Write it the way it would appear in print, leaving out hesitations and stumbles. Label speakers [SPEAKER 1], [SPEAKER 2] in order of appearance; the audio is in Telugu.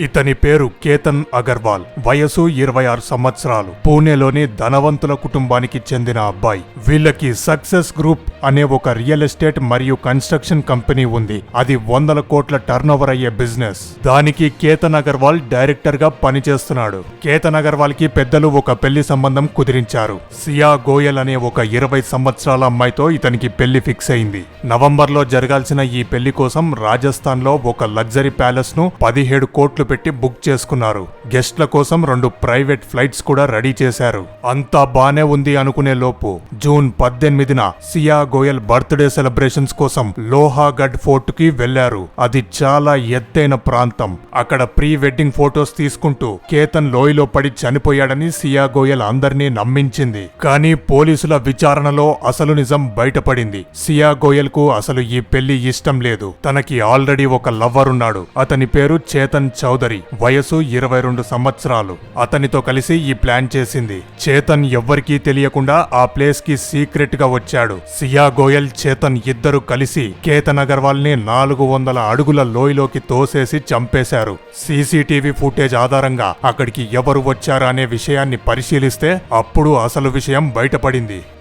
[SPEAKER 1] ఇతని పేరు కేతన్ అగర్వాల్. వయసు 26 సంవత్సరాలు. పూణేలోని ధనవంతుల కుటుంబానికి చెందిన అబ్బాయి. వీళ్ళకి సక్సెస్ గ్రూప్ అనే ఒక రియల్ ఎస్టేట్ మరియు కన్స్ట్రక్షన్ కంపెనీ ఉంది. అది 100 కోట్ల టర్నోవర్ అయ్యే బిజినెస్. దానికి కేతన్ అగర్వాల్ డైరెక్టర్ గా పనిచేస్తున్నాడు. కేతన్ అగర్వాల్ కి పెద్దలు ఒక పెళ్లి సంబంధం కుదిరించారు. సియా గోయల్ అనే ఒక 20 సంవత్సరాల అమ్మాయితో ఇతనికి పెళ్లి ఫిక్స్ అయింది. నవంబర్లో జరగాల్సిన ఈ పెళ్లి కోసం రాజస్థాన్ లో ఒక లగ్జరీ ప్యాలెస్ ను 17 కోట్లు పెట్టి బుక్ చేసుకున్నారు. గెస్ట్ల కోసం 2 ప్రైవేట్ ఫ్లైట్స్ కూడా రెడీ చేశారు. అంతా బానే ఉంది అనుకునే లోపు జూన్ 18న సియా గోయల్ బర్త్డే సెలబ్రేషన్స్ కోసం లోహాగఢ్ ఫోర్ట్ కి వెళ్లారు. అది చాలా ఎత్తైన ప్రాంతం. అక్కడ ప్రీ వెడ్డింగ్ ఫోటోస్ తీసుకుంటూ కేతన్ లోయలో పడి చనిపోయాడని సియా గోయల్ అందరినీ నమ్మించింది. కానీ పోలీసుల విచారణలో అసలు నిజం బయటపడింది. సియా గోయల్ కు అసలు ఈ పెళ్లి ఇష్టం లేదు. తనకి ఆల్రెడీ ఒక లవ్వర్ ఉన్నాడు. అతని పేరు చేతన్ చౌదరి. వయసు 22 సంవత్సరాలు. అతనితో కలిసి ఈ ప్లాన్ చేసింది. చేతన్ ఎవ్వరికీ తెలియకుండా ఆ ప్లేస్ కి సీక్రెట్ గా వచ్చాడు. సియా గోయల్, చేతన్ ఇద్దరు కలిసి కేతన్ అగర్వాల్ ని 400 అడుగుల లోయలోకి తోసేసి చంపేశారు. సీసీటీవీ ఫుటేజ్ ఆధారంగా అక్కడికి ఎవరు వచ్చారా అనే విషయాన్ని పరిశీలిస్తే అప్పుడు అసలు విషయం బయటపడింది.